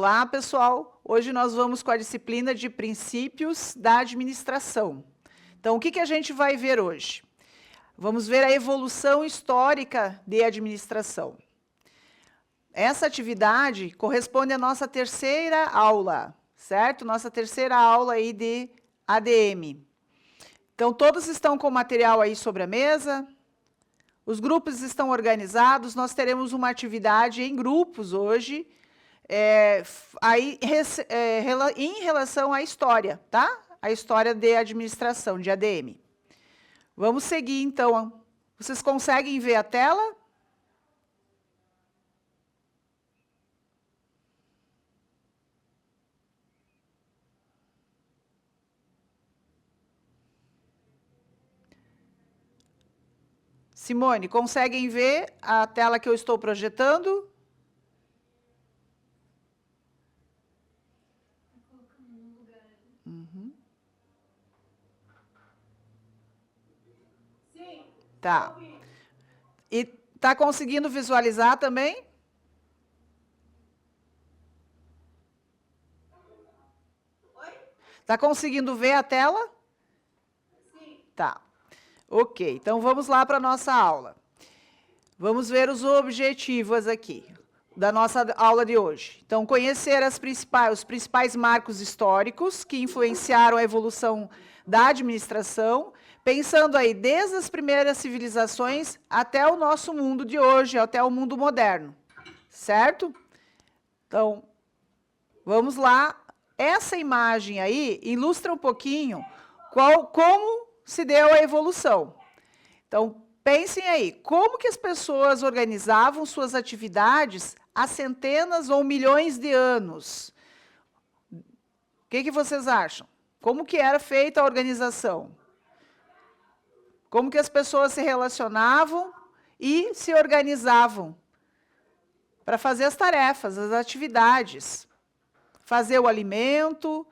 Olá, pessoal! Hoje nós vamos com a disciplina de Princípios da Administração. Então, o que a gente vai ver hoje? Vamos ver a evolução histórica de administração. Essa atividade corresponde à nossa terceira aula, certo? Nossa terceira aula aí de ADM. Então, todos estão com o material aí sobre a mesa? Os grupos estão organizados, nós teremos uma atividade em grupos hoje, em relação à história, tá? A história de administração, de ADM. Vamos seguir, então. Vocês conseguem ver a tela? Simone, conseguem ver a tela que eu estou projetando? Uhum. Sim. Tá. E está conseguindo visualizar também? Oi? Está conseguindo ver a tela? Sim. Tá. Ok, então vamos lá para a nossa aula. Vamos ver os objetivos aqui da nossa aula de hoje. Então, conhecer os principais marcos históricos que influenciaram a evolução da administração, pensando aí desde as primeiras civilizações até o nosso mundo de hoje, até o mundo moderno, certo? Então, vamos lá. Essa imagem aí ilustra um pouquinho como se deu a evolução. Então, pensem aí, como que as pessoas organizavam suas atividades há centenas ou milhões de anos? O que vocês acham? Como que era feita a organização? Como que as pessoas se relacionavam e se organizavam para fazer as tarefas, as atividades? Fazer o alimento,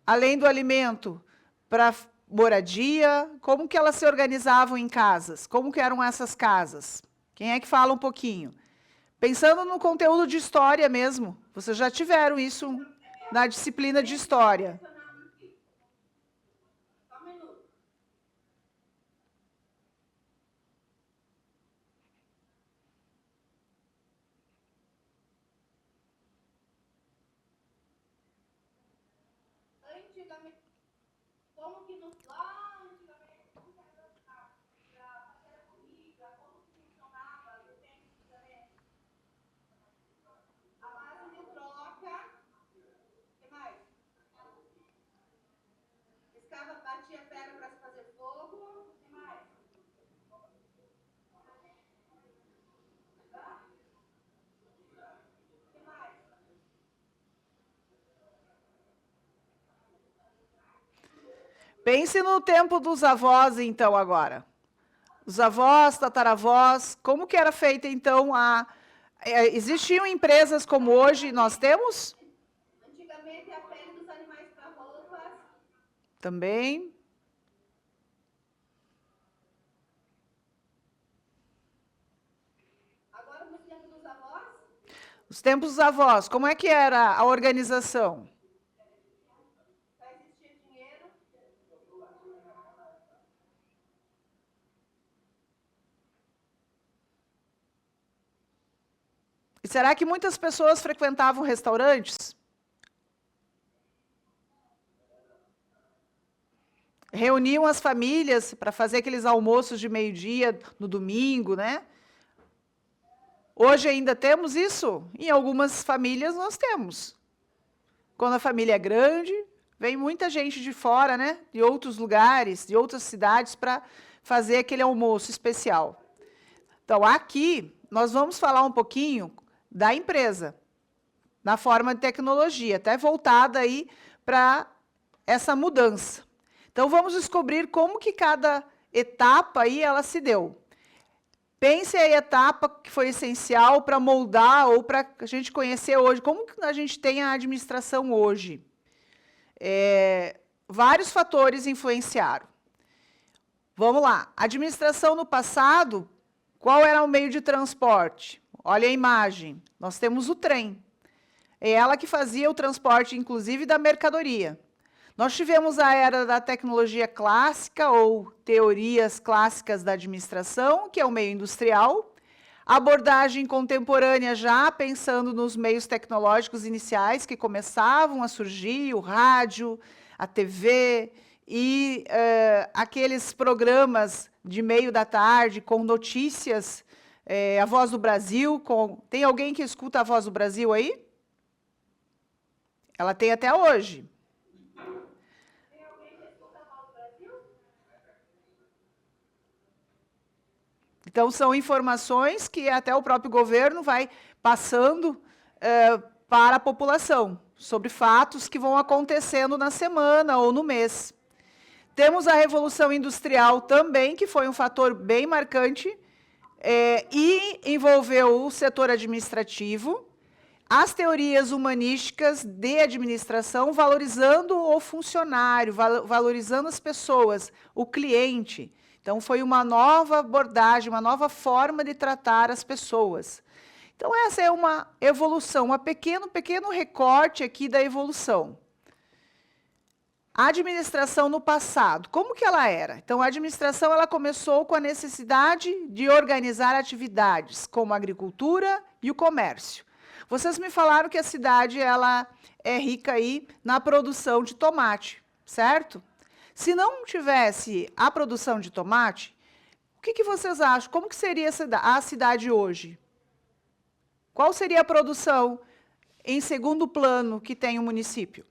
além do alimento, para moradia, como que elas se organizavam em casas? Como que eram essas casas? Quem é que fala um pouquinho? Pensando no conteúdo de história mesmo, vocês já tiveram isso na disciplina de história. Só um minuto. Antigamente, como que lá antigamente, como que era para fazer a comida, como que funcionava, eu tenho também. A base de troca, o que mais? Escava, batia pedra para se fazer fogo, o que mais? O que mais? Pense no tempo dos avós, então, agora. Os avós, tataravós, como que era feita, então, existiam empresas como hoje nós temos? Antigamente a pele dos animais para roupas. Também. Agora nos tempos dos avós. Os tempos dos avós, como é que era a organização? Só existia dinheiro. E será que muitas pessoas frequentavam restaurantes? Reuniam as famílias para fazer aqueles almoços de meio-dia no domingo, né? Hoje ainda temos isso? Em algumas famílias nós temos. Quando a família é grande, vem muita gente de fora, né? De outros lugares, de outras cidades, para fazer aquele almoço especial. Então, aqui, nós vamos falar um pouquinho da empresa, na forma de tecnologia, até voltada aí para essa mudança. Então, vamos descobrir como que cada etapa aí ela se deu. Pense a etapa que foi essencial para moldar ou para a gente conhecer hoje, como que a gente tem a administração hoje. Vários fatores influenciaram. Vamos lá. Administração no passado, qual era o meio de transporte? Olha a imagem. Nós temos o trem. É ela que fazia o transporte, inclusive, da mercadoria. Nós tivemos a era da tecnologia clássica, ou teorias clássicas da administração, que é o meio industrial, abordagem contemporânea já pensando nos meios tecnológicos iniciais que começavam a surgir, o rádio, a TV e aqueles programas de meio da tarde com notícias, a Voz do Brasil. Tem alguém que escuta a Voz do Brasil aí? Ela tem até hoje. Tem alguém que escuta a Voz do Brasil? Então, são informações que até o próprio governo vai passando para a população, sobre fatos que vão acontecendo na semana ou no mês. Temos a Revolução Industrial também, que foi um fator bem marcante, e envolveu o setor administrativo, as teorias humanísticas de administração, valorizando o funcionário, valorizando as pessoas, o cliente. Então, foi uma nova abordagem, uma nova forma de tratar as pessoas. Então, essa é uma evolução, um pequeno recorte aqui da evolução. A administração no passado, como que ela era? Então, a administração ela começou com a necessidade de organizar atividades, como a agricultura e o comércio. Vocês me falaram que a cidade ela é rica aí na produção de tomate, certo? Se não tivesse a produção de tomate, o que vocês acham? Como que seria a cidade hoje? Qual seria a produção em segundo plano que tem o município?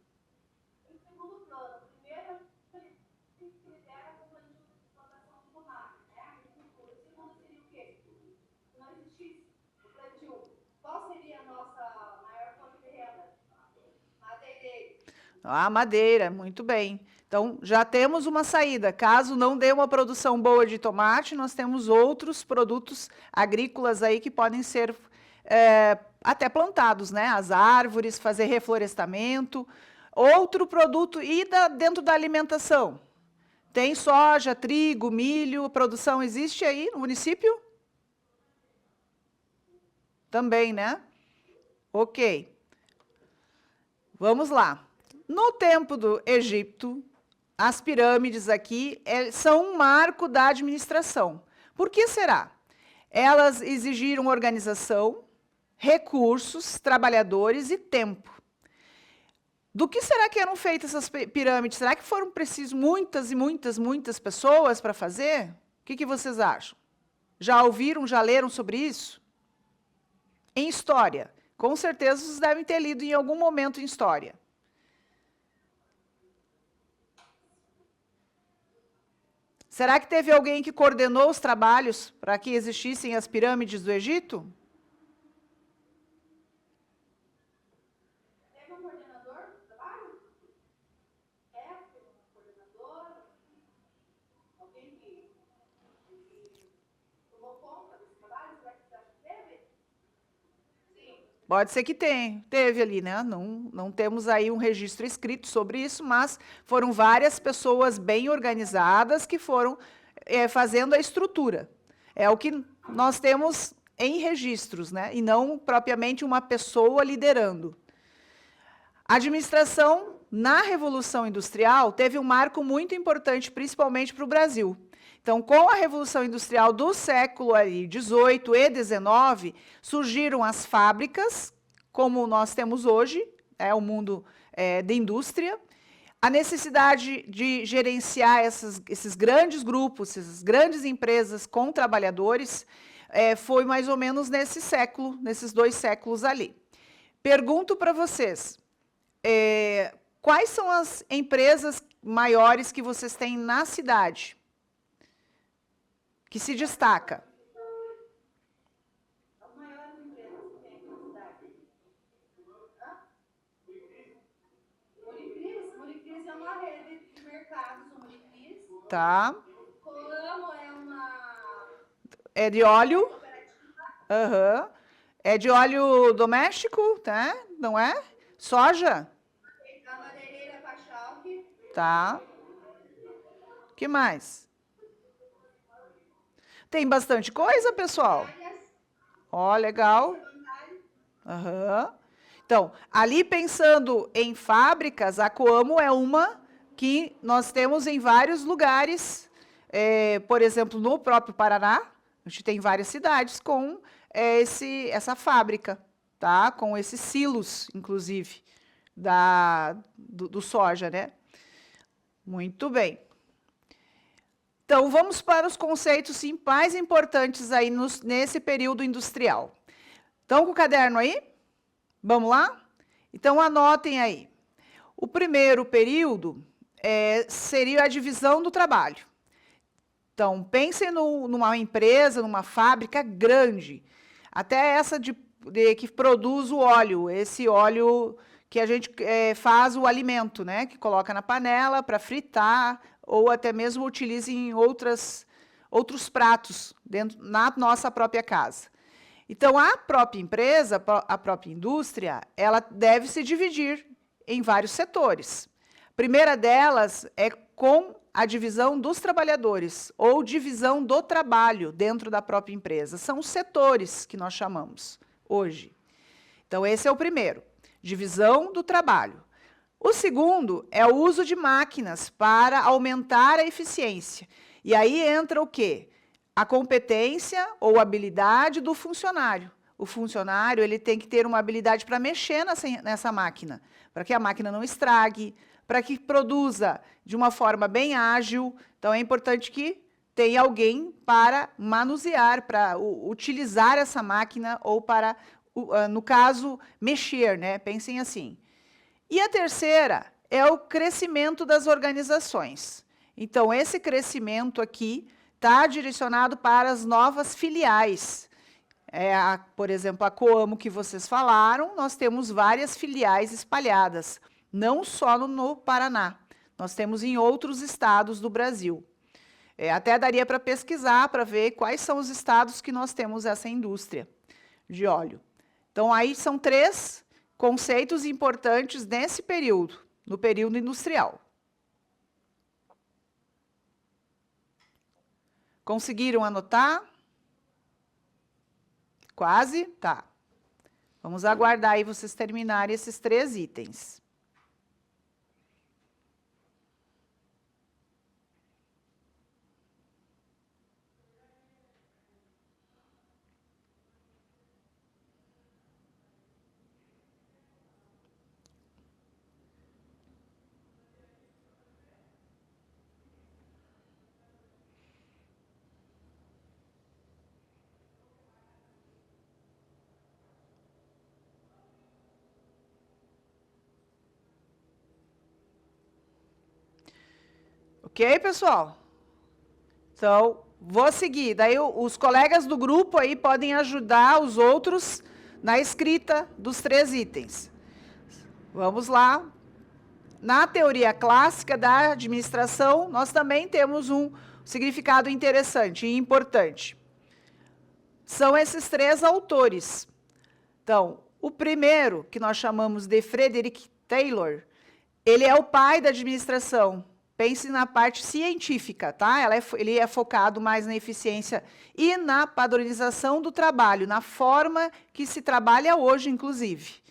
Em segundo plano, primeiro, se lidera com o plano de plantação de tomate, né? A agricultura. Segundo seria o quê? Se não existisse o plantio, qual seria a nossa maior fonte de renda? Madeireiro. A madeira, muito bem. Então, já temos uma saída. Caso não dê uma produção boa de tomate, nós temos outros produtos agrícolas aí que podem ser até plantados, né? As árvores, fazer reflorestamento. Outro produto, e dentro da alimentação? Tem soja, trigo, milho, produção existe aí no município? Também, né? Ok. Vamos lá. No tempo do Egito, as pirâmides aqui são um marco da administração. Por que será? Elas exigiram organização, recursos, trabalhadores e tempo. Do que será que eram feitas essas pirâmides? Será que foram precisas muitas pessoas para fazer? O que vocês acham? Já ouviram, já leram sobre isso? Em história. Com certeza vocês devem ter lido em algum momento em história. Será que teve alguém que coordenou os trabalhos para que existissem as pirâmides do Egito? Teve um coordenador do trabalho? Teve um coordenador? Alguém que tomou conta desse trabalho? Será que você acha que teve? Sim. Pode ser que teve ali, né? Não temos aí um registro escrito sobre isso, mas foram várias pessoas bem organizadas que foram fazendo a estrutura. É o que nós temos em registros, né? E não propriamente uma pessoa liderando. A administração, na Revolução Industrial, teve um marco muito importante, principalmente para o Brasil. Então, com a Revolução Industrial do século XVIII e XIX, surgiram as fábricas, como nós temos hoje, o mundo de indústria, a necessidade de gerenciar esses grandes grupos, essas grandes empresas com trabalhadores, foi mais ou menos nesse século, nesses 2 séculos ali. Pergunto para vocês, quais são as empresas maiores que vocês têm na cidade? Que se destaca? As maiores empresas que tem aqui na cidade. Molicris é uma rede de mercados, o Molicris. Tá. Coamo é uma É de óleo? cooperativa. Aham. É de óleo doméstico, tá? Não é? Soja? A madeireira Pachalque. Tá. O que mais? Tem bastante coisa, pessoal? Áreas. Ó, legal. Vantagem. Aham. Então, ali pensando em fábricas, a Coamo é uma que nós temos em vários lugares, por exemplo, no próprio Paraná, a gente tem várias cidades com essa fábrica, tá? Com esses silos, inclusive, do soja, né? Muito bem. Então, vamos para os conceitos sim, mais importantes aí nesse período industrial. Estão com o caderno aí? Vamos lá? Então, anotem aí. O primeiro período seria a divisão do trabalho. Então, pensem numa empresa, numa fábrica grande, até essa que produz o óleo, esse óleo que a gente faz o alimento, né? Que coloca na panela para fritar, ou até mesmo utiliza em outros pratos, na nossa própria casa. Então, a própria empresa, a própria indústria, ela deve se dividir em vários setores. A primeira delas é com a divisão dos trabalhadores, ou divisão do trabalho dentro da própria empresa. São os setores que nós chamamos hoje. Então, esse é o primeiro, divisão do trabalho. O segundo é o uso de máquinas para aumentar a eficiência. E aí entra o quê? A competência ou habilidade do funcionário. O funcionário ele tem que ter uma habilidade para mexer nessa máquina, para que a máquina não estrague, para que produza de uma forma bem ágil. Então, é importante que tenha alguém para manusear, para utilizar essa máquina ou para, no caso, mexer, né? Pensem assim. E a terceira é o crescimento das organizações. Então, esse crescimento aqui está direcionado para as novas filiais. Por exemplo, a Coamo que vocês falaram, nós temos várias filiais espalhadas, não só no Paraná, nós temos em outros estados do Brasil. Até daria para pesquisar, para ver quais são os estados que nós temos essa indústria de óleo. Então, aí são 3 conceitos importantes nesse período, no período industrial. Conseguiram anotar? Quase? Tá. Vamos aguardar aí vocês terminarem esses 3 itens. Ok, pessoal? Então, vou seguir. Daí, os colegas do grupo aí podem ajudar os outros na escrita dos 3 itens. Vamos lá. Na teoria clássica da administração, nós também temos um significado interessante e importante. São esses 3 autores. Então, o primeiro, que nós chamamos de Frederick Taylor, ele é o pai da administração. Pense na parte científica, tá? Ele é focado mais na eficiência e na padronização do trabalho, na forma que se trabalha hoje, inclusive.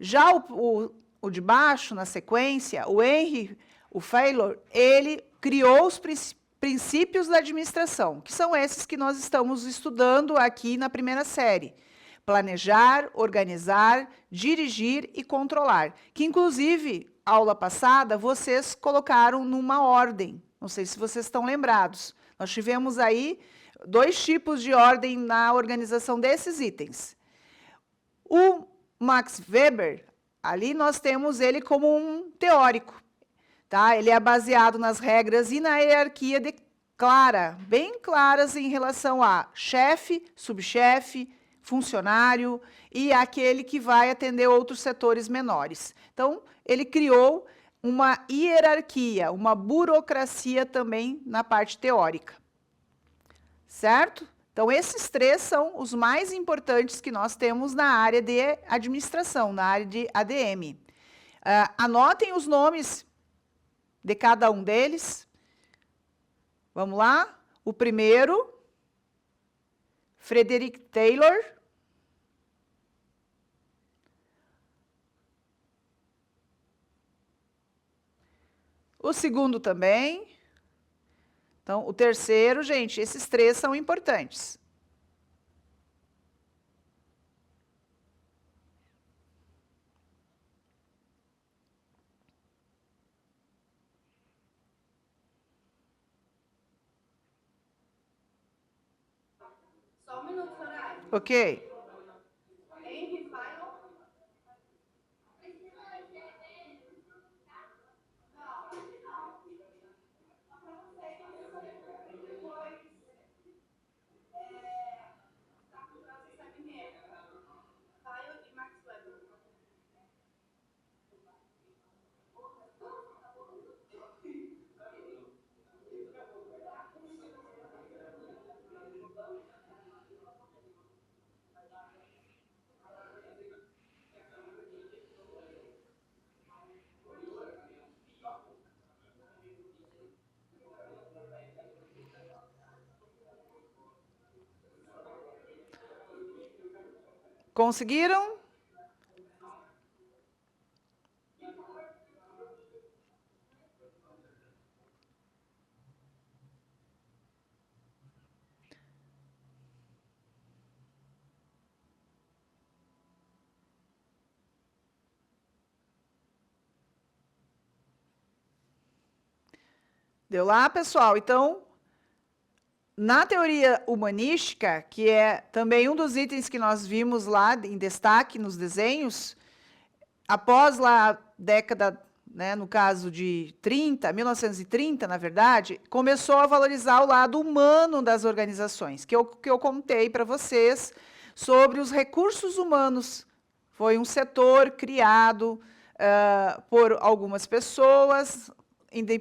Já o de baixo, na sequência, o Henry, o Taylor, ele criou os princípios da administração, que são esses que nós estamos estudando aqui na primeira série. Planejar, organizar, dirigir e controlar, que, inclusive, aula passada, vocês colocaram numa ordem. Não sei se vocês estão lembrados. Nós tivemos aí 2 tipos de ordem na organização desses itens. O Max Weber, ali nós temos ele como um teórico. Tá? Ele é baseado nas regras e na hierarquia bem claras em relação a chefe, subchefe, funcionário e aquele que vai atender outros setores menores. Então, ele criou uma hierarquia, uma burocracia também na parte teórica. Certo? Então, esses 3 são os mais importantes que nós temos na área de administração, na área de ADM. Anotem os nomes de cada um deles. Vamos lá? O primeiro, Frederick Taylor. O segundo também. Então, o terceiro, gente, esses três são importantes. Só um minuto, Soraya. Ok. Henry Final. E Max Weber. Conseguiram? Deu lá, pessoal? Então, na teoria humanística, que é também um dos itens que nós vimos lá em destaque nos desenhos, após lá a década, né, no caso de 1930, na verdade, começou a valorizar o lado humano das organizações, que eu contei para vocês sobre os recursos humanos. Foi um setor criado por algumas pessoas,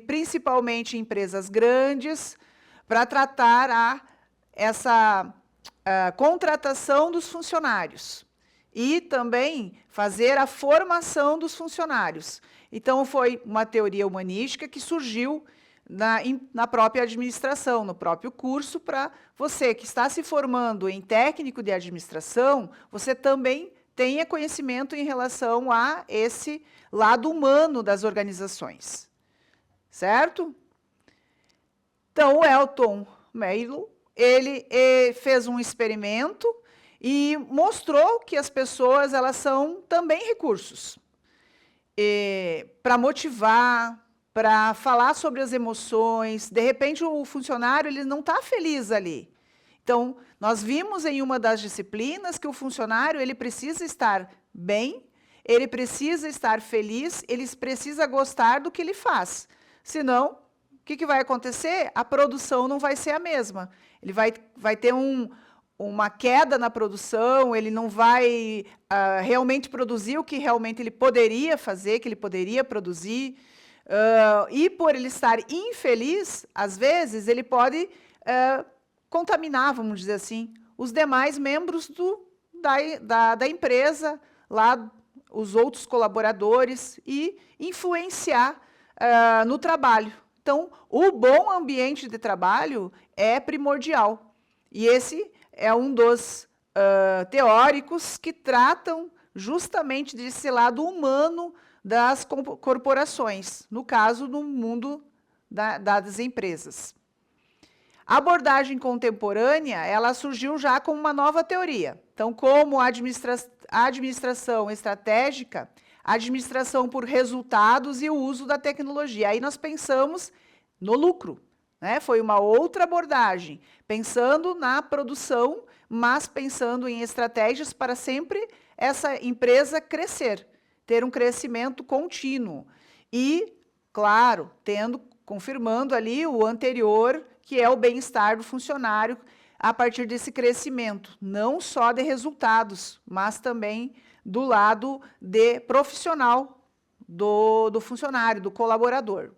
principalmente empresas grandes, para tratar essa contratação dos funcionários e também fazer a formação dos funcionários. Então, foi uma teoria humanística que surgiu na própria administração, no próprio curso, para você que está se formando em técnico de administração, você também tenha conhecimento em relação a esse lado humano das organizações. Certo? Então, o Elton Meilo, ele fez um experimento e mostrou que as pessoas, elas são também recursos para motivar, para falar sobre as emoções. De repente, o funcionário ele não está feliz ali. Então, nós vimos em uma das disciplinas que o funcionário ele precisa estar bem, ele precisa estar feliz, ele precisa gostar do que ele faz. Senão, o que vai acontecer? A produção não vai ser a mesma. Ele vai ter uma queda na produção, ele não vai realmente produzir o que realmente ele poderia fazer, que ele poderia produzir. E por ele estar infeliz, às vezes, ele pode contaminar, vamos dizer assim, os demais membros da empresa, lá, os outros colaboradores, e influenciar no trabalho. Então, o bom ambiente de trabalho é primordial. E esse é um dos teóricos que tratam justamente desse lado humano das corporações, no caso, no mundo das empresas. A abordagem contemporânea, ela surgiu já como uma nova teoria. Então, como a administração estratégica, a administração por resultados e o uso da tecnologia. Aí nós pensamos no lucro, né? Foi uma outra abordagem, pensando na produção, mas pensando em estratégias para sempre essa empresa crescer, ter um crescimento contínuo. E, claro, confirmando ali o anterior, que é o bem-estar do funcionário a partir desse crescimento, não só de resultados, mas também do lado de profissional do funcionário, do colaborador.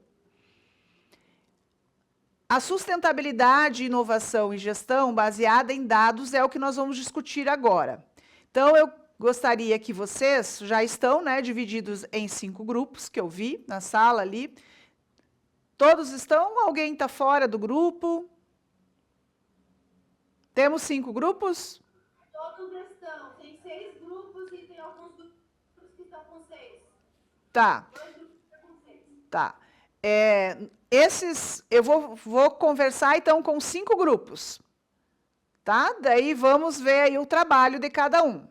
A sustentabilidade, inovação e gestão baseada em dados é o que nós vamos discutir agora. Então, eu gostaria que vocês já estão, né, divididos em 5 grupos, que eu vi na sala ali. Todos estão? Alguém está fora do grupo? Temos 5 grupos? Todos estão. Tem 6 grupos e tem alguns grupos que estão com 6. Tá. 2 grupos que estão com 6. Tá. eu vou conversar, então, com 5 grupos. Tá? Daí, vamos ver aí o trabalho de cada um.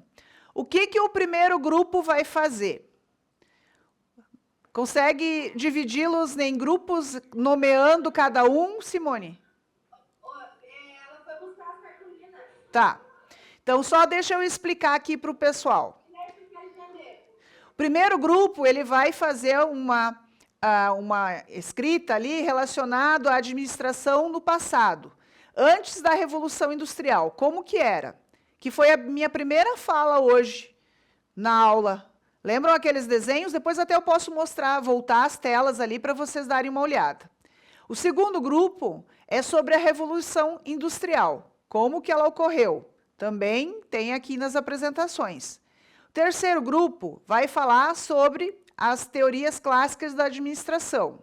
O que o primeiro grupo vai fazer? Consegue dividi-los em grupos, nomeando cada um, Simone? Ela foi buscar as cartolinas. Tá. Então, só deixa eu explicar aqui para o pessoal. O primeiro grupo, ele vai fazer uma escrita ali relacionada à administração no passado, antes da Revolução Industrial. Como que era? Que foi a minha primeira fala hoje na aula. Lembram aqueles desenhos? Depois até eu posso mostrar, voltar as telas ali para vocês darem uma olhada. O segundo grupo é sobre a Revolução Industrial. Como que ela ocorreu? Também tem aqui nas apresentações. O terceiro grupo vai falar sobre as teorias clássicas da administração.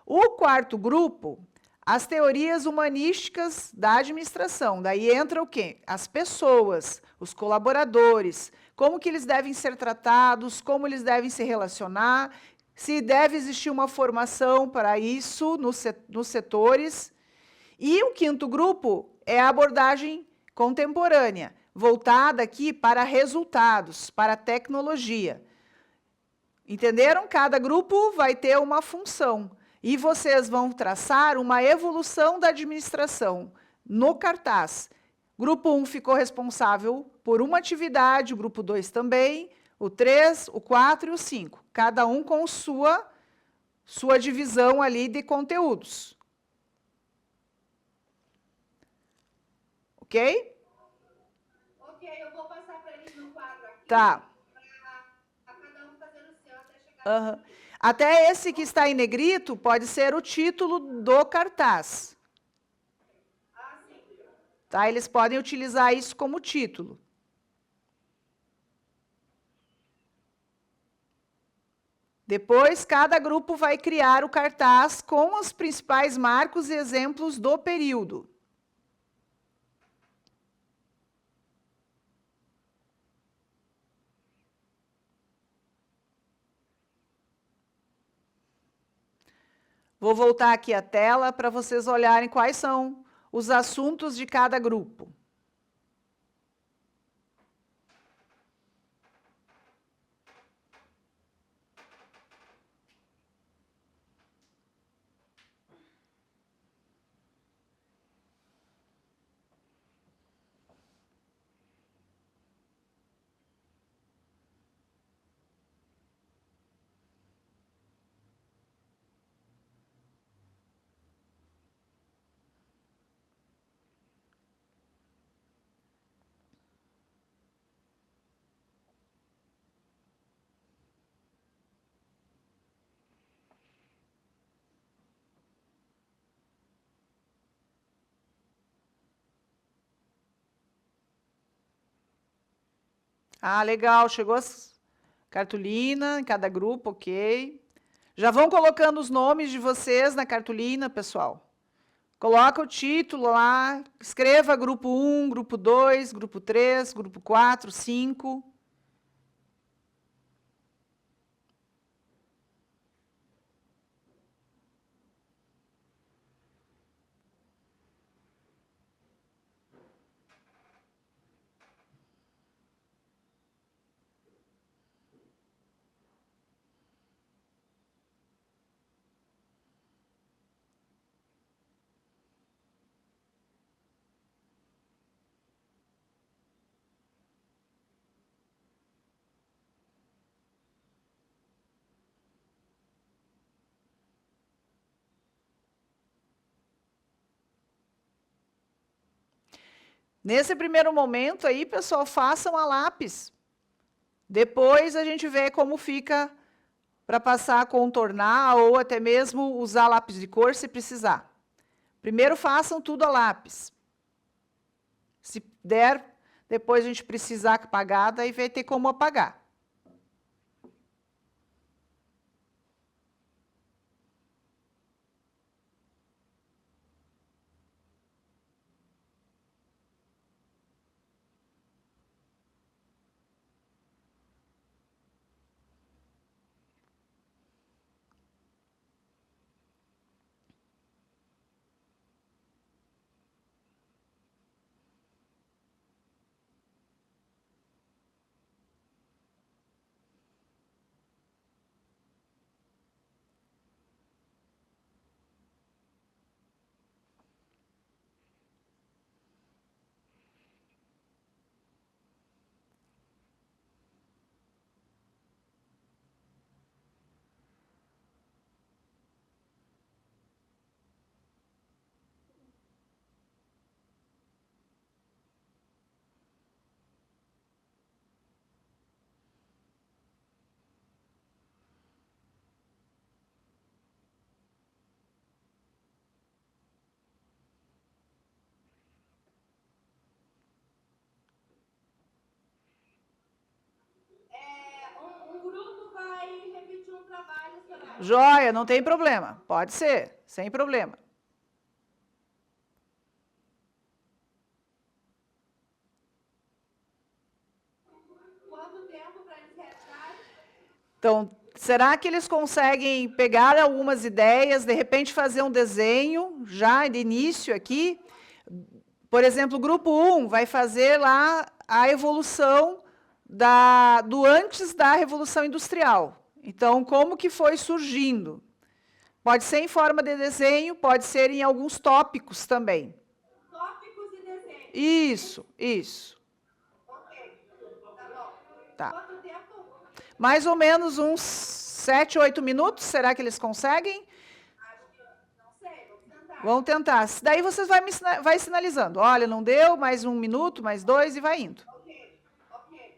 O quarto grupo, as teorias humanísticas da administração. Daí entra o quê? As pessoas, os colaboradores, como que eles devem ser tratados, como eles devem se relacionar, se deve existir uma formação para isso nos setores. E o quinto grupo é a abordagem contemporânea, voltada aqui para resultados, para tecnologia. Entenderam? Cada grupo vai ter uma função. E vocês vão traçar uma evolução da administração no cartaz. Grupo 1 ficou responsável por uma atividade, o grupo 2 também, o 3, o 4 e o 5. Cada um com sua divisão ali de conteúdos. Ok? Ok, eu vou passar para eles no quadro aqui. Tá. Para cada um fazer o seu até chegar. Uhum. Até esse que está em negrito pode ser o título do cartaz. Ah, sim. Tá? Eles podem utilizar isso como título. Depois, cada grupo vai criar o cartaz com os principais marcos e exemplos do período. Vou voltar aqui a tela para vocês olharem quais são os assuntos de cada grupo. Ah, legal, chegou as cartolina em cada grupo, ok. Já vão colocando os nomes de vocês na cartolina, pessoal. Coloca o título lá, escreva grupo 1, grupo 2, grupo 3, grupo 4, 5. Nesse primeiro momento aí, pessoal, façam a lápis. Depois a gente vê como fica para passar a contornar ou até mesmo usar lápis de cor se precisar. Primeiro façam tudo a lápis. Se der, depois a gente precisar apagar, daí vai ter como apagar. Joia, não tem problema. Pode ser, sem problema. Quanto tempo para eles realizarem? Então, será que eles conseguem pegar algumas ideias, de repente fazer um desenho já de início aqui? Por exemplo, o grupo 1 vai fazer lá a evolução do antes da Revolução Industrial. Então, como que foi surgindo? Pode ser em forma de desenho, pode ser em alguns tópicos também. Tópicos e desenhos. Isso. Ok, tá bom. Tá. Quanto tempo? Mais ou menos uns 7, 8 minutos, será que eles conseguem? Acho que, não sei, vamos tentar. Vamos tentar. Daí vocês vai sinalizando. Olha, não deu, mais 1 minuto, mais 2 e vai indo. Ok, ok.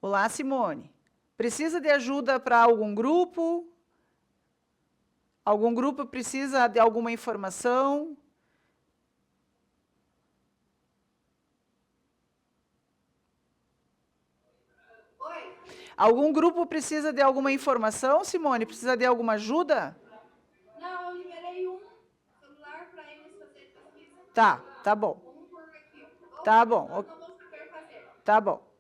Olá, Simone. Precisa de ajuda para algum grupo? Algum grupo precisa de alguma informação? Oi? Algum grupo precisa de alguma informação, Simone? Precisa de alguma ajuda? Não, eu liberei um celular para eles fazerem pesquisa. Tá bom. Um por arquivo. Tá bom. Outros não vão saber fazer. Tá bom.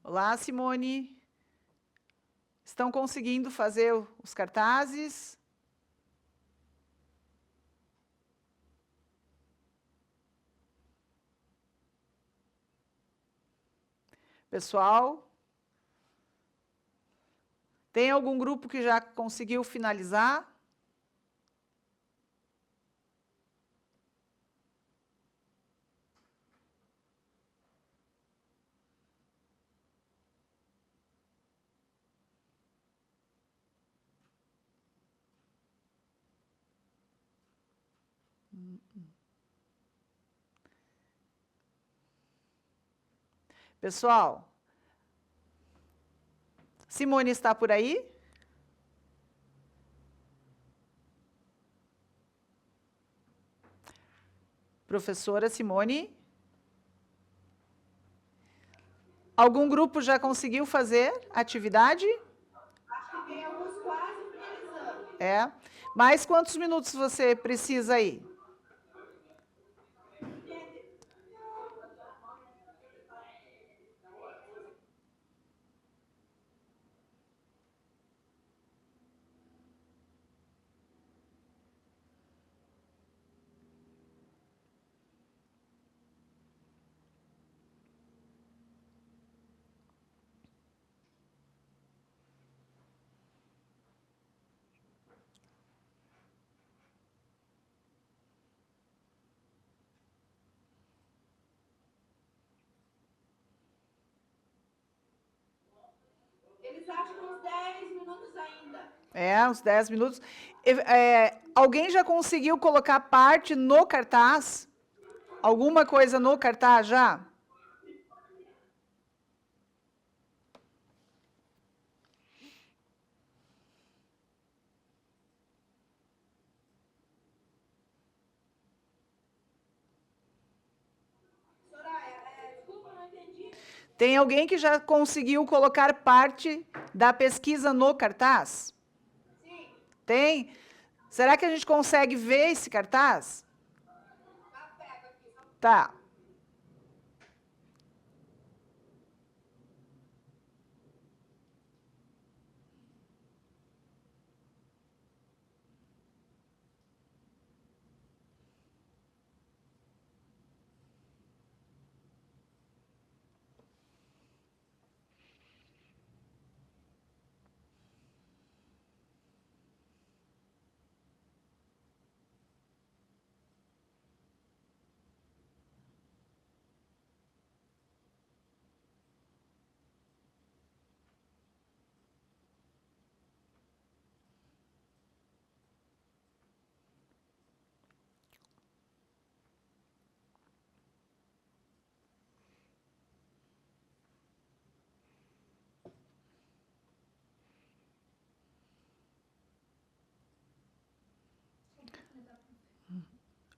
Olá, Simone. Estão conseguindo fazer os cartazes? Pessoal? Tem algum grupo que já conseguiu finalizar? Pessoal, Simone está por aí? Professora Simone? Algum grupo já conseguiu fazer atividade? Acho que tem alguns quase finalizando. É. Mais quantos minutos você precisa aí? Eles acham uns 10 minutos ainda. É, uns 10 minutos. Alguém já conseguiu colocar parte no cartaz? Alguma coisa no cartaz já? Soraya, desculpa, não entendi. Tem alguém que já conseguiu colocar parte da pesquisa no cartaz? Sim, Tem? Será que a gente consegue ver esse cartaz? tá perto aqui. Tá.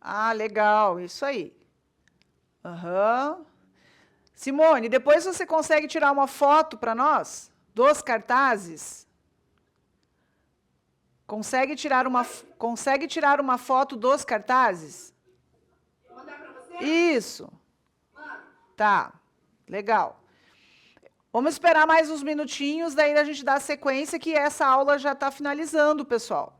Ah, legal, isso aí. Aham. Simone, depois você consegue tirar uma foto para nós dos cartazes? Consegue tirar uma foto dos cartazes? Mandar para você? Isso. Mano, Tá. Legal. Vamos esperar mais uns minutinhos, daí a gente dá sequência que essa aula já está finalizando, pessoal.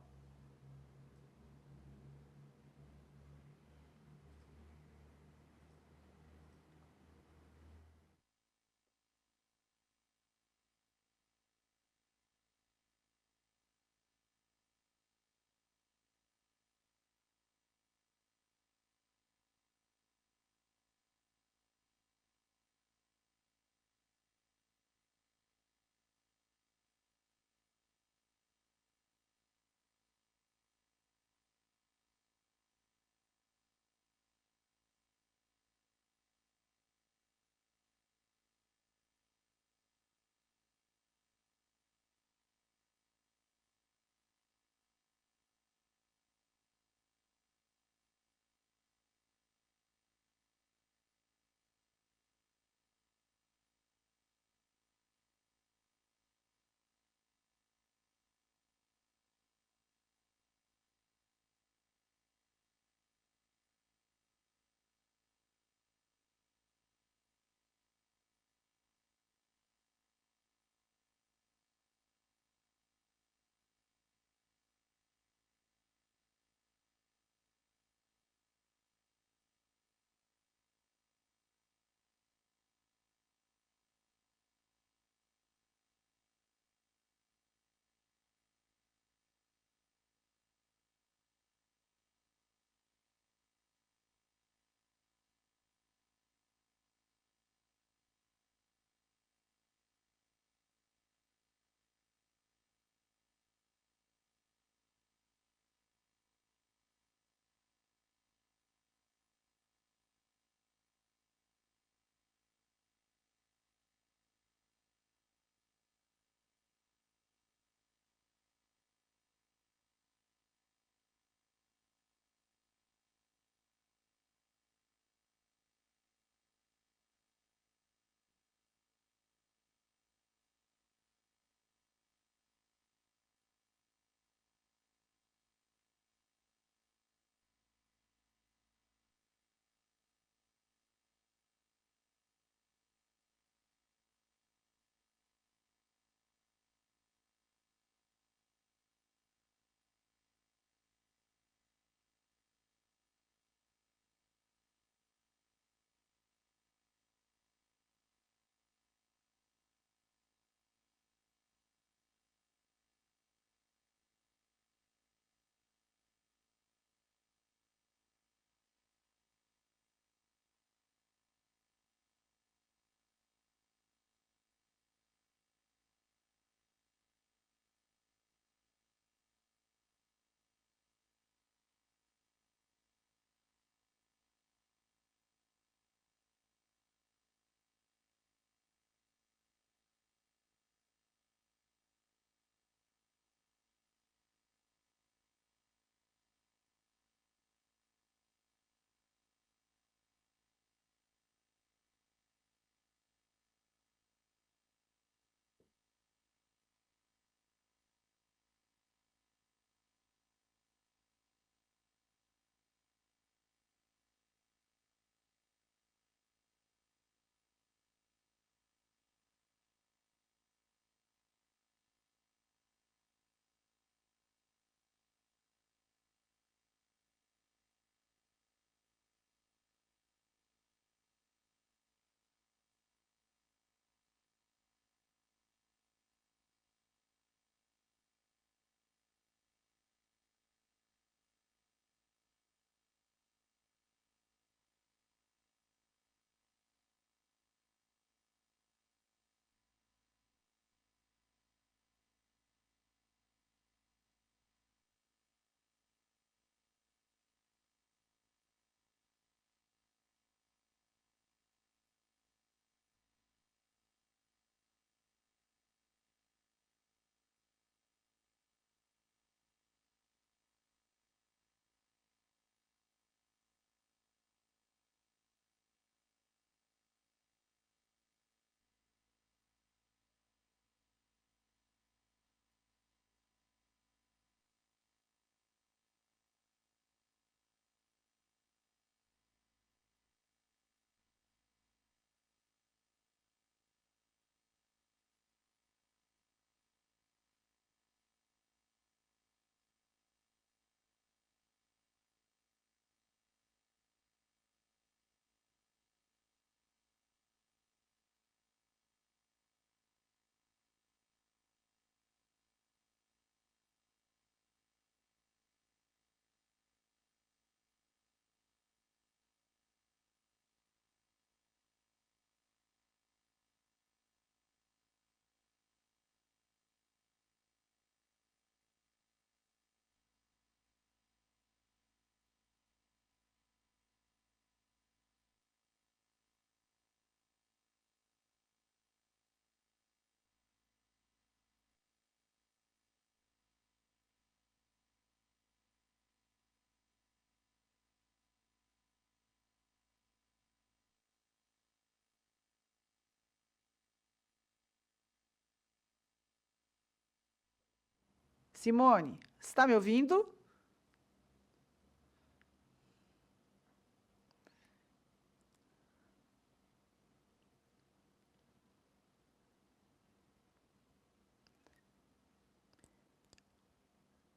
Simone, está me ouvindo?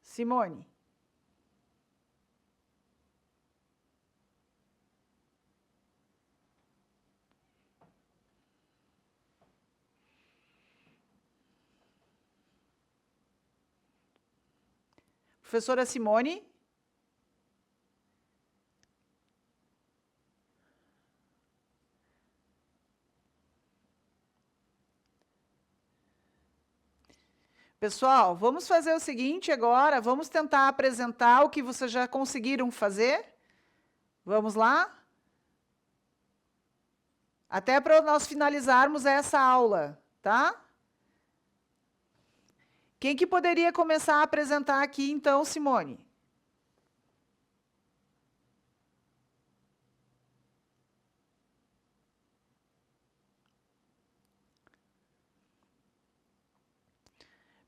Simone. Professora Simone? Pessoal, vamos fazer o seguinte agora, vamos tentar apresentar o que vocês já conseguiram fazer? Vamos lá? Até para nós finalizarmos essa aula, tá? Quem que poderia começar a apresentar aqui, então, Simone?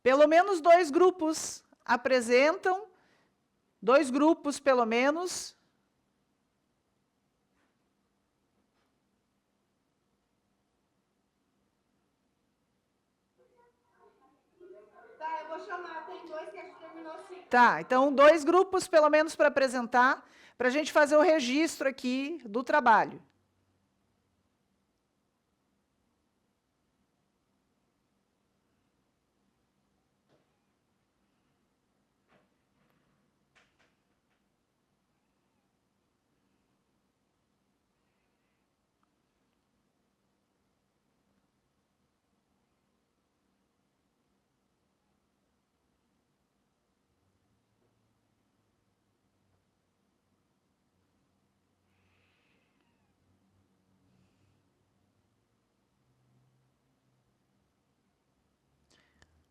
Pelo menos 2 grupos apresentam, 2 grupos, pelo menos. Tá, eu vou chamar. Tem 2 que acho que terminou sim. Tá, então 2 grupos, pelo menos, para apresentar, para a gente fazer o registro aqui do trabalho.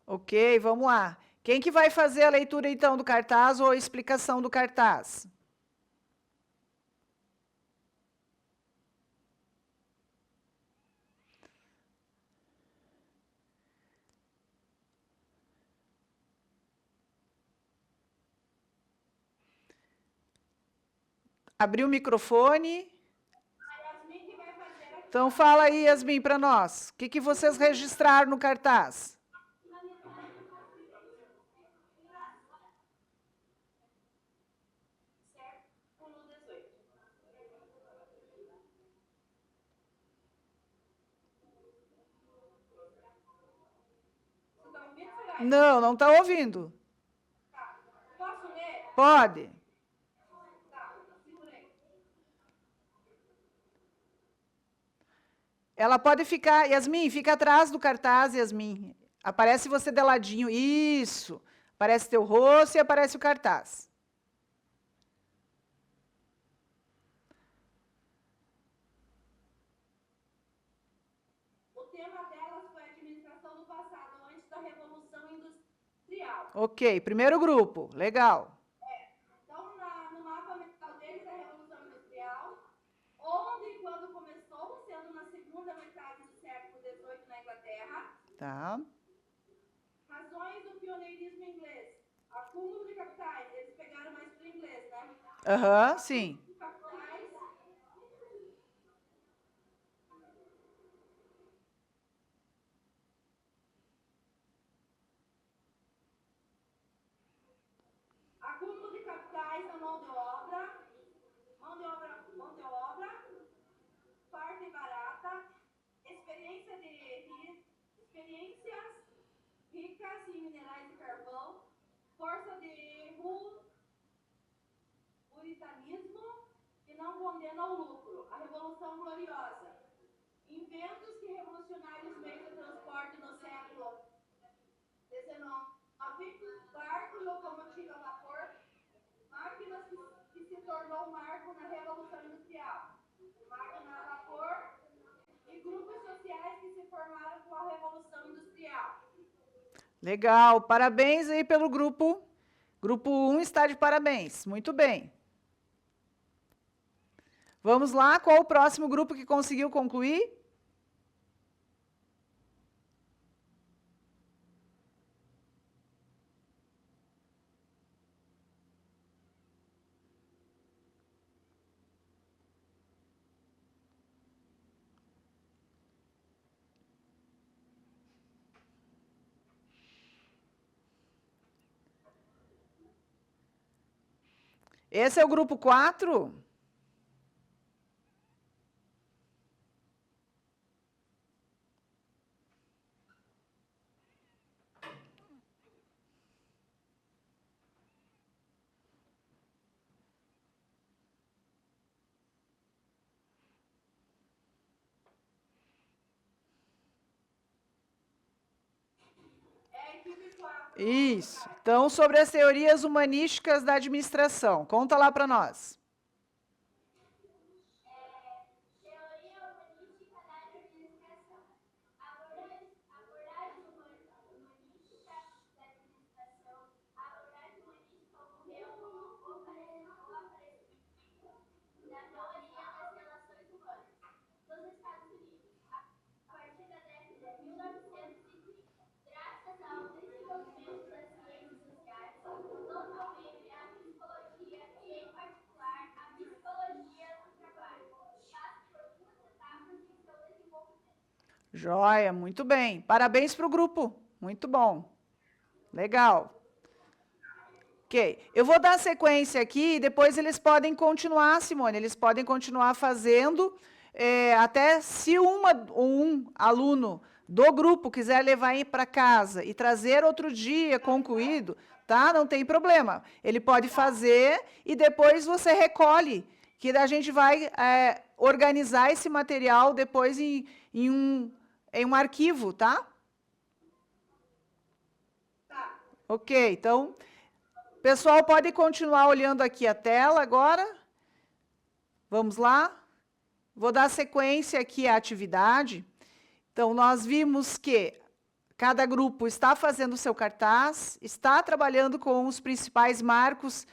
Ok, vamos lá. Quem que vai fazer a leitura, então, do cartaz ou a explicação do cartaz? Abrir o microfone. A Yasmin que vai fazer aqui. Então, fala aí, Yasmin, para nós. O que, que vocês registraram no cartaz? Certo? No 18. Você tá ouvindo, Soraya? Não, não está ouvindo. Tá. Posso ler? Pode. Tá, segura aí. Ela pode ficar... Yasmin, fica atrás do cartaz, Yasmin. Aparece você de ladinho. Isso. Aparece teu rosto e aparece o cartaz. O tema delas foi administração do passado, antes da Revolução Industrial. Ok, primeiro grupo. Legal. Então, no mapa mental deles, a Revolução Industrial, onde e quando começou, sendo na segunda metade do século XVIII na Inglaterra. Tá. Razões do pioneirismo inglês. Acúmulo de capitais. Eles pegaram mais para o inglês, né? Aham, sim. Capitais. Acúmulo de capitais na mão de obra. Mão de obra. Farta e barata. Experiências ricas em minerais e carvão. Força de puritanismo que não condena ao lucro. A Revolução Gloriosa. Inventos que revolucionaram os meios de transporte no século XIX. Barco e locomotiva a vapor. Máquinas que se tornou marco na Revolução Industrial. Máquina a vapor e grupos sociais que se formaram com a Revolução Industrial. Legal. Parabéns aí pelo grupo. Grupo 1 está de parabéns. Muito bem. Vamos lá. Qual o próximo grupo que conseguiu concluir? Esse é o grupo 4? Isso. Então, sobre as teorias humanísticas da administração. Conta lá para nós. Teoria humanística da administração. Abordagem humanística da administração. Abordagem humanística ocorreu ou apareceu da teoria das relações humanas nos Estados Unidos, a partir da década de 1930, graças ao desenvolvimento das ciências sociais, totalmente a psicologia e, em particular, a psicologia do trabalho, passa por duas etapas em seu desenvolvimento. Joia, muito bem. Parabéns para o grupo. Muito bom. Legal. Ok. Eu vou dar sequência aqui e depois eles podem continuar, Simone. Eles podem continuar fazendo, até se um aluno do grupo quiser levar para casa e trazer outro dia concluído, tá? Não tem problema. Ele pode fazer e depois você recolhe, que a gente vai organizar esse material depois em um arquivo, tá? Tá. Ok, então, pessoal, pode continuar olhando aqui a tela agora. Vamos lá. Vou dar sequência aqui à atividade. Então, nós vimos que cada grupo está fazendo o seu cartaz, está trabalhando com os principais marcos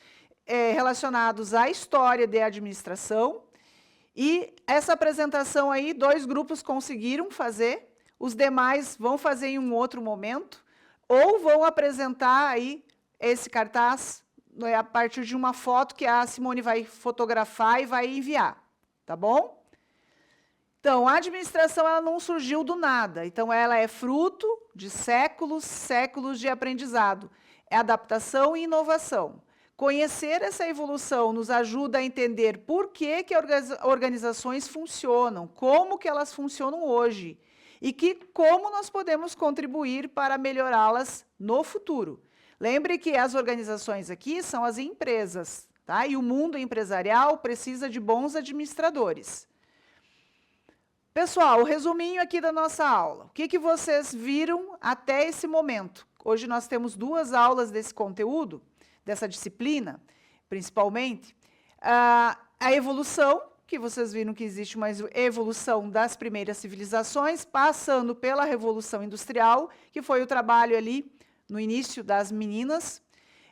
relacionados à história de administração. E essa apresentação aí, 2 grupos conseguiram fazer, os demais vão fazer em um outro momento, ou vão apresentar aí esse cartaz a partir de uma foto que a Simone vai fotografar e vai enviar, tá bom? Então, a administração ela não surgiu do nada, então ela é fruto de séculos de aprendizado, é adaptação e inovação. Conhecer essa evolução nos ajuda a entender por que organizações funcionam, como que elas funcionam hoje, e como nós podemos contribuir para melhorá-las no futuro. Lembre que as organizações aqui são as empresas, tá? E o mundo empresarial precisa de bons administradores. Pessoal, o resuminho aqui da nossa aula. O que vocês viram até esse momento? Hoje nós temos 2 aulas desse conteúdo, dessa disciplina, principalmente. A evolução, que vocês viram que existe uma evolução das primeiras civilizações, passando pela Revolução Industrial, que foi o trabalho ali no início das meninas,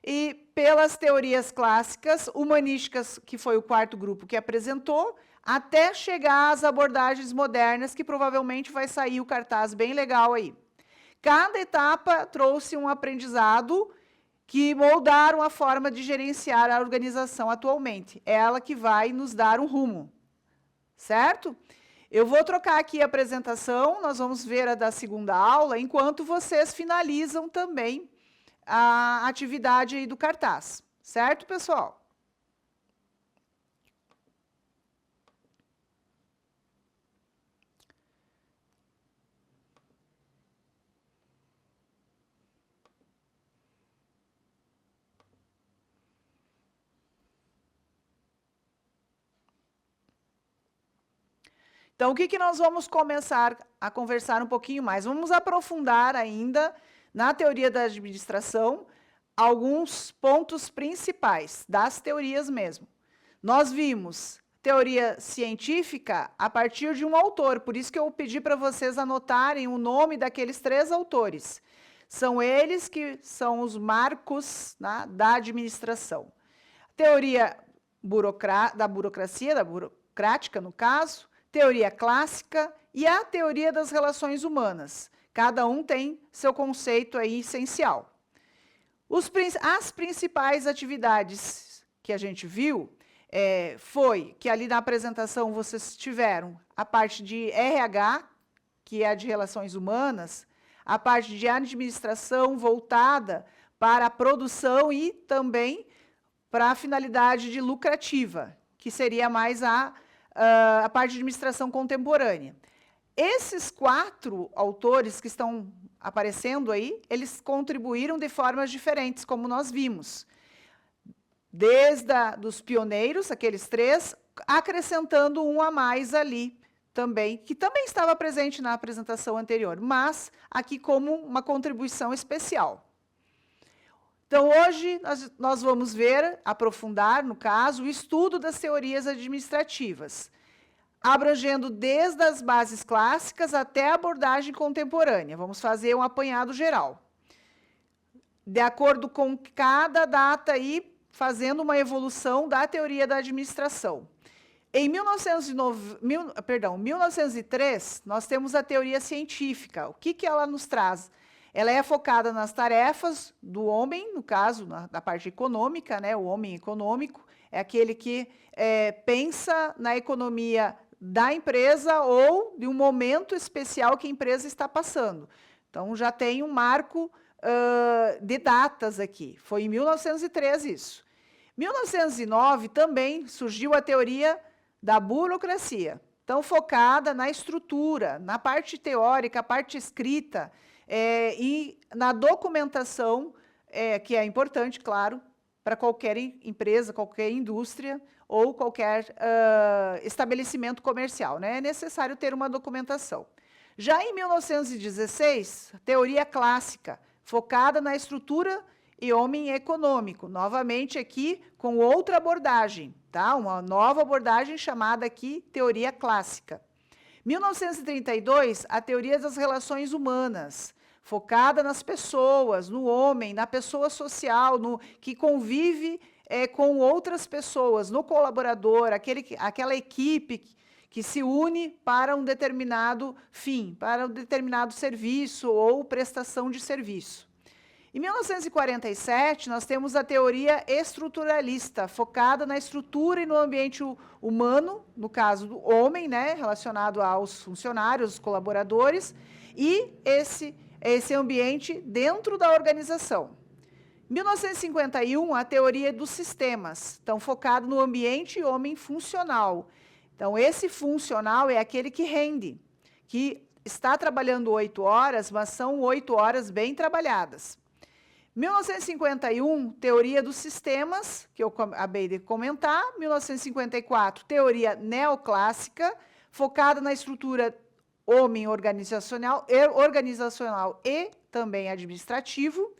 e pelas teorias clássicas, humanísticas, que foi o 4º grupo que apresentou, até chegar às abordagens modernas, que provavelmente vai sair o cartaz bem legal aí. Cada etapa trouxe um aprendizado que moldaram a forma de gerenciar a organização atualmente. É ela que vai nos dar um rumo, certo? Eu vou trocar aqui a apresentação, nós vamos ver a da 2ª aula, enquanto vocês finalizam também a atividade aí do cartaz, certo, pessoal? Então, o que nós vamos começar a conversar um pouquinho mais? Vamos aprofundar ainda na teoria da administração alguns pontos principais das teorias mesmo. Nós vimos teoria científica a partir de um autor, por isso que eu pedi para vocês anotarem o nome daqueles 3 autores. São eles que são os marcos, né, da administração. Teoria da burocrática, no caso, teoria clássica e a teoria das relações humanas. Cada um tem seu conceito aí essencial. As principais atividades que a gente viu foi que ali na apresentação vocês tiveram a parte de RH, que é a de relações humanas, a parte de administração voltada para a produção e também para a finalidade de lucrativa, que seria mais a parte de administração contemporânea. Esses 4 autores que estão aparecendo aí, eles contribuíram de formas diferentes, como nós vimos. Desde dos pioneiros, aqueles 3, acrescentando um a mais ali também, que também estava presente na apresentação anterior, mas aqui como uma contribuição especial. Então, hoje, nós vamos ver, aprofundar, no caso, o estudo das teorias administrativas, abrangendo desde as bases clássicas até a abordagem contemporânea. Vamos fazer um apanhado geral. De acordo com cada data aí, fazendo uma evolução da teoria da administração. Em 1903, nós temos a teoria científica. O que ela nos traz? Ela é focada nas tarefas do homem, no caso, da parte econômica, né? O homem econômico é aquele que pensa na economia da empresa ou de um momento especial que a empresa está passando. Então, já tem um marco de datas aqui. Foi em 1903 isso. Em 1909, também surgiu a teoria da burocracia, então focada na estrutura, na parte teórica, a parte escrita, e na documentação, que é importante, claro, para qualquer empresa, qualquer indústria ou qualquer estabelecimento comercial, né? É necessário ter uma documentação. Já em 1916, teoria clássica, focada na estrutura e homem econômico, novamente aqui com outra abordagem, tá? Uma nova abordagem chamada aqui teoria clássica. 1932, a teoria das relações humanas, focada nas pessoas, no homem, na pessoa social, que convive com outras pessoas, no colaborador, aquela equipe que se une para um determinado fim, para um determinado serviço ou prestação de serviço. Em 1947, nós temos a teoria estruturalista, focada na estrutura e no ambiente humano, no caso do homem, né, relacionado aos funcionários, os colaboradores, e esse ambiente dentro da organização. Em 1951, a teoria dos sistemas, então focado no ambiente homem funcional. Então, esse funcional é aquele que rende, que está trabalhando 8 horas, mas são 8 horas bem trabalhadas. 1951, teoria dos sistemas, que eu acabei de comentar. 1954, teoria neoclássica, focada na estrutura homem organizacional e também administrativo.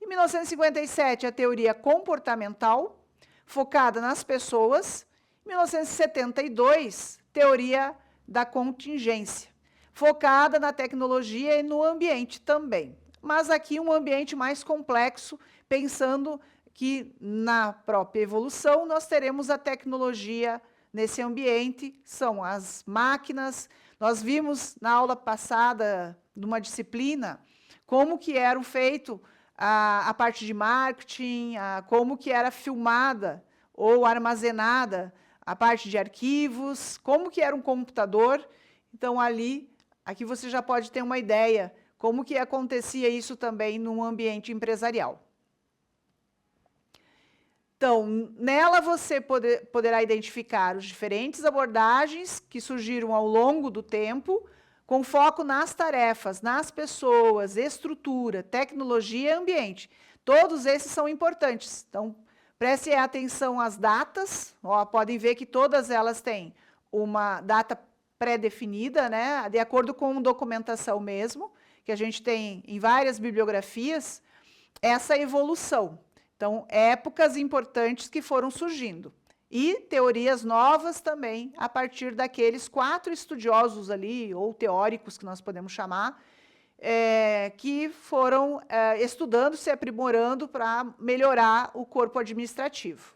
Em 1957, a teoria comportamental, focada nas pessoas. Em 1972, teoria da contingência, focada na tecnologia e no ambiente também. Mas aqui um ambiente mais complexo, pensando que na própria evolução nós teremos a tecnologia nesse ambiente, são as máquinas. Nós vimos na aula passada, numa disciplina, como que era feito a parte de marketing, como que era filmada ou armazenada a parte de arquivos, como que era um computador. Então, aqui você já pode ter uma ideia como que acontecia isso também no ambiente empresarial. Então, nela você poderá identificar as diferentes abordagens que surgiram ao longo do tempo, com foco nas tarefas, nas pessoas, estrutura, tecnologia e ambiente. Todos esses são importantes. Então, preste atenção às datas. Podem ver que todas elas têm uma data pré-definida, né, de acordo com documentação mesmo, que a gente tem em várias bibliografias, essa evolução. Então, épocas importantes que foram surgindo. E teorias novas também, a partir daqueles 4 estudiosos ali, ou teóricos, que nós podemos chamar, que foram estudando, se aprimorando para melhorar o corpo administrativo.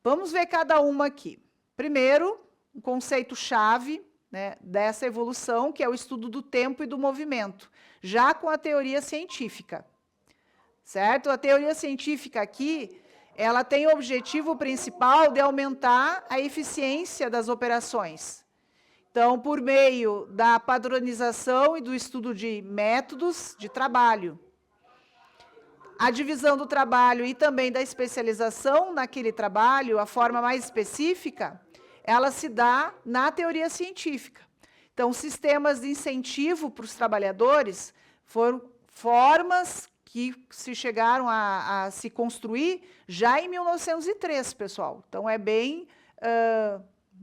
Vamos ver cada uma aqui. Primeiro, um conceito-chave, né, dessa evolução, que é o estudo do tempo e do movimento, já com a teoria científica. Certo? A teoria científica aqui, ela tem o objetivo principal de aumentar a eficiência das operações. Então, por meio da padronização e do estudo de métodos de trabalho. A divisão do trabalho e também da especialização naquele trabalho, a forma mais específica, ela se dá na teoria científica. Então, sistemas de incentivo para os trabalhadores foram formas que se chegaram a se construir já em 1903, pessoal. Então, é bem...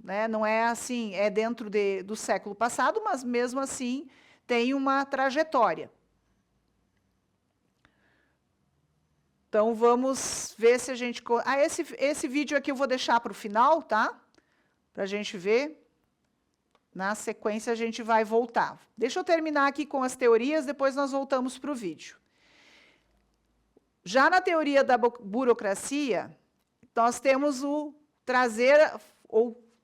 né, não é assim, é dentro do século passado, mas, mesmo assim, tem uma trajetória. Então, vamos ver se a gente... esse vídeo aqui eu vou deixar para o final, tá? Para a gente ver. Na sequência, a gente vai voltar. Deixa eu terminar aqui com as teorias, depois nós voltamos para o vídeo. Já na teoria da burocracia, nós temos o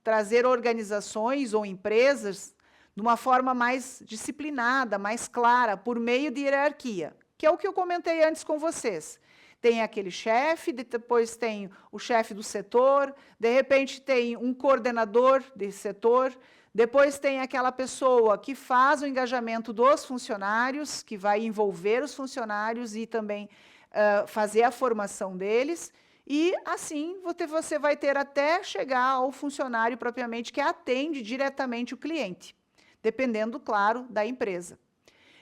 trazer organizações ou empresas de uma forma mais disciplinada, mais clara, por meio de hierarquia, que é o que eu comentei antes com vocês. Tem aquele chefe, depois tem o chefe do setor, de repente tem um coordenador desse setor, depois tem aquela pessoa que faz o engajamento dos funcionários, que vai envolver os funcionários e também fazer a formação deles, e assim você vai ter até chegar ao funcionário propriamente que atende diretamente o cliente, dependendo, claro, da empresa.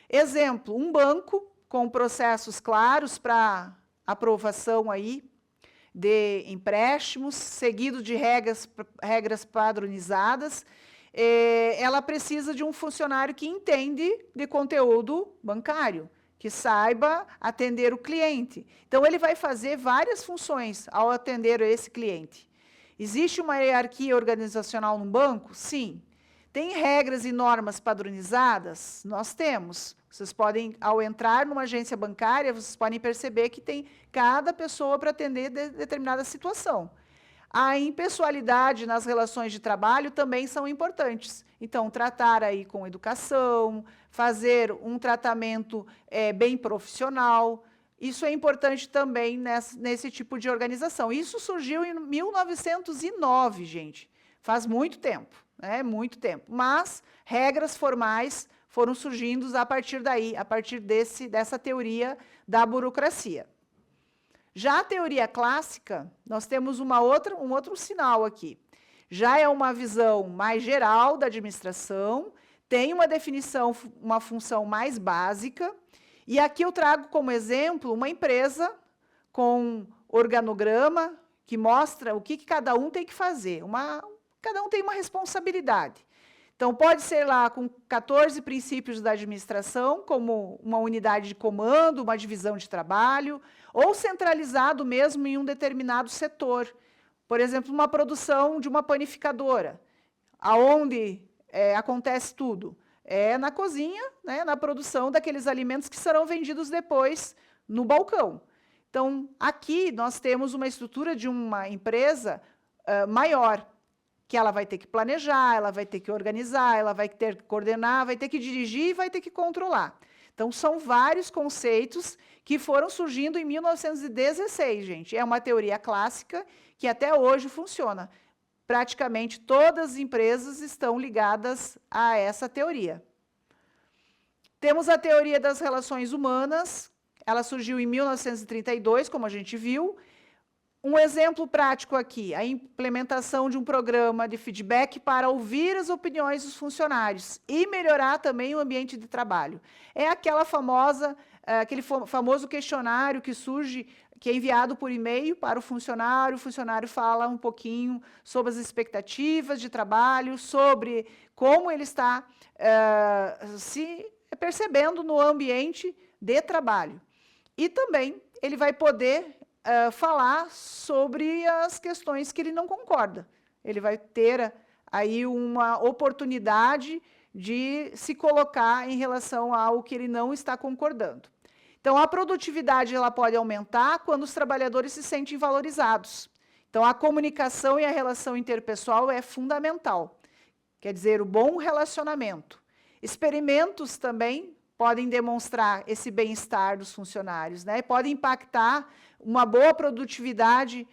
Exemplo, um banco com processos claros para aprovação aí de empréstimos, seguido de regras padronizadas, ela precisa de um funcionário que entende de conteúdo bancário, que saiba atender o cliente. Então, ele vai fazer várias funções ao atender esse cliente. Existe uma hierarquia organizacional no banco? Sim. Tem regras e normas padronizadas? Nós temos. Vocês podem, ao entrar numa agência bancária, vocês podem perceber que tem cada pessoa para atender determinada situação. A impessoalidade nas relações de trabalho também são importantes. Então, tratar aí com educação, fazer um tratamento bem profissional, isso é importante também nesse tipo de organização. Isso surgiu em 1909, gente. Faz muito tempo, né? Muito tempo. Mas regras formais foram surgindo a partir daí, a partir dessa teoria da burocracia. Já a teoria clássica, nós temos um outro sinal aqui. Já é uma visão mais geral da administração, tem uma definição, uma função mais básica, e aqui eu trago como exemplo uma empresa com organograma que mostra o que cada um tem que fazer. Cada um tem uma responsabilidade. Então, pode ser lá com 14 princípios da administração, como uma unidade de comando, uma divisão de trabalho, ou centralizado mesmo em um determinado setor. Por exemplo, uma produção de uma panificadora, aonde acontece tudo. É na cozinha, né, na produção daqueles alimentos que serão vendidos depois no balcão. Então, aqui nós temos uma estrutura de uma empresa maior, que ela vai ter que planejar, ela vai ter que organizar, ela vai ter que coordenar, vai ter que dirigir e vai ter que controlar. Então, são vários conceitos que foram surgindo em 1916, gente. É uma teoria clássica que até hoje funciona. Praticamente todas as empresas estão ligadas a essa teoria. Temos a teoria das relações humanas, ela surgiu em 1932, como a gente viu. Um exemplo prático aqui, a implementação de um programa de feedback para ouvir as opiniões dos funcionários e melhorar também o ambiente de trabalho. É aquele famoso questionário que surge, que é enviado por e-mail para o funcionário fala um pouquinho sobre as expectativas de trabalho, sobre como ele está se percebendo no ambiente de trabalho. E também ele vai poder falar sobre as questões que ele não concorda. Ele vai ter aí uma oportunidade de se colocar em relação ao que ele não está concordando. Então, a produtividade ela pode aumentar quando os trabalhadores se sentem valorizados. Então, a comunicação e a relação interpessoal é fundamental. Quer dizer, o bom relacionamento. Experimentos também podem demonstrar esse bem-estar dos funcionários, né? Podem impactar uma boa produtividade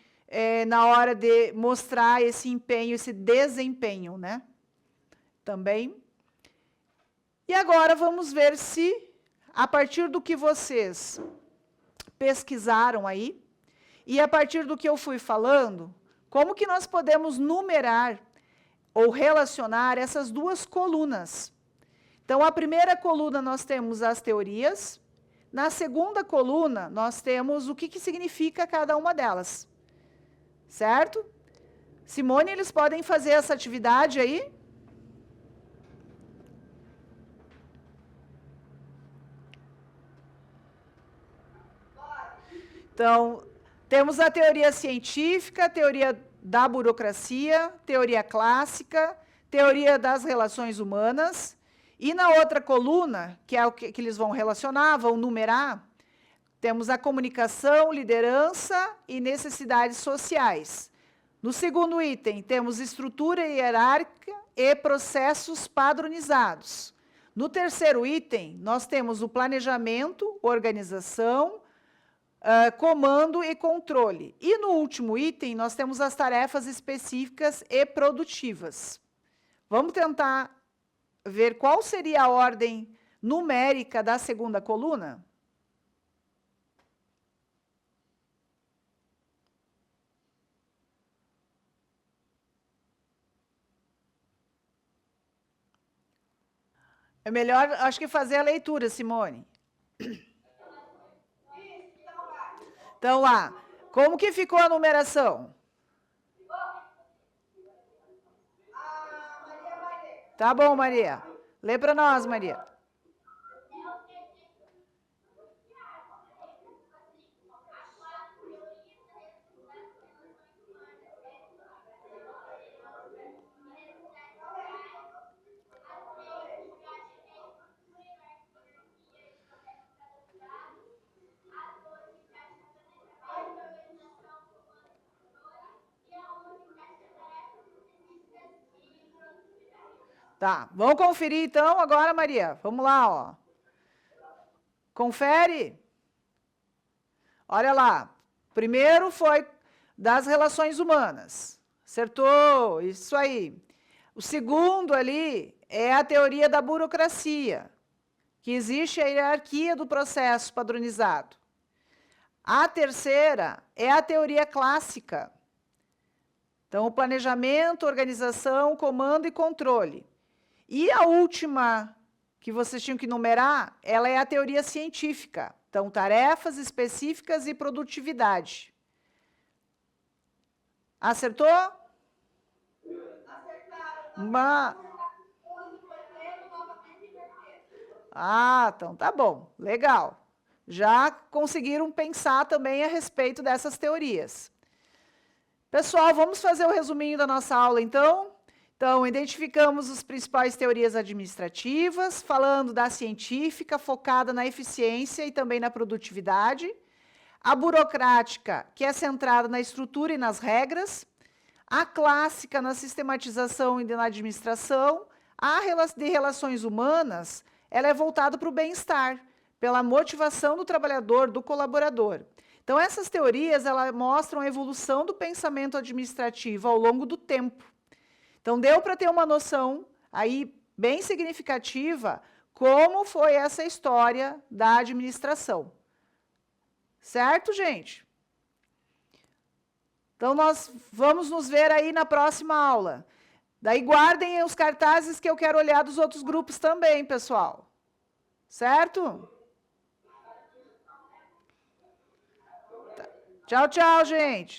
na hora de mostrar esse empenho, esse desempenho, né? Também. E agora vamos ver se, a partir do que vocês pesquisaram aí. E a partir do que eu fui falando, como que nós podemos numerar ou relacionar essas duas colunas? Então, a primeira coluna nós temos as teorias, na segunda coluna nós temos o que significa cada uma delas. Certo? Simone, eles podem fazer essa atividade aí? Então, temos a teoria científica, a teoria da burocracia, teoria clássica, teoria das relações humanas, e na outra coluna, que é o que eles vão relacionar, vão numerar, temos a comunicação, liderança e necessidades sociais. No segundo item, temos estrutura hierárquica e processos padronizados. No terceiro item, nós temos o planejamento, organização, comando e controle. E no último item, nós temos as tarefas específicas e produtivas. Vamos tentar ver qual seria a ordem numérica da segunda coluna? É melhor, acho que, fazer a leitura, Simone. Então, lá, como que ficou a numeração? Tá bom, Maria. Lê para nós, Maria. Tá, vamos conferir então agora, Maria. Vamos lá, ó. Confere. Olha lá. Primeiro foi das relações humanas. Acertou, isso aí. O segundo ali é a teoria da burocracia, que existe a hierarquia do processo padronizado. A terceira é a teoria clássica. Então, o planejamento, organização, comando e controle. E a última, que vocês tinham que numerar, ela é a teoria científica. Então, tarefas específicas e produtividade. Acertou? Acertaram. Ah, então tá bom. Legal. Já conseguiram pensar também a respeito dessas teorias. Pessoal, vamos fazer o resuminho da nossa aula, então? Então, identificamos as principais teorias administrativas, falando da científica, focada na eficiência e também na produtividade, a burocrática, que é centrada na estrutura e nas regras, a clássica na sistematização e na administração, a de relações humanas, ela é voltada para o bem-estar, pela motivação do trabalhador, do colaborador. Então, essas teorias, elas mostram a evolução do pensamento administrativo ao longo do tempo. Então, deu para ter uma noção aí bem significativa como foi essa história da administração. Certo, gente? Então, nós vamos nos ver aí na próxima aula. Daí, guardem os cartazes que eu quero olhar dos outros grupos também, pessoal. Certo? Tchau, tchau, gente.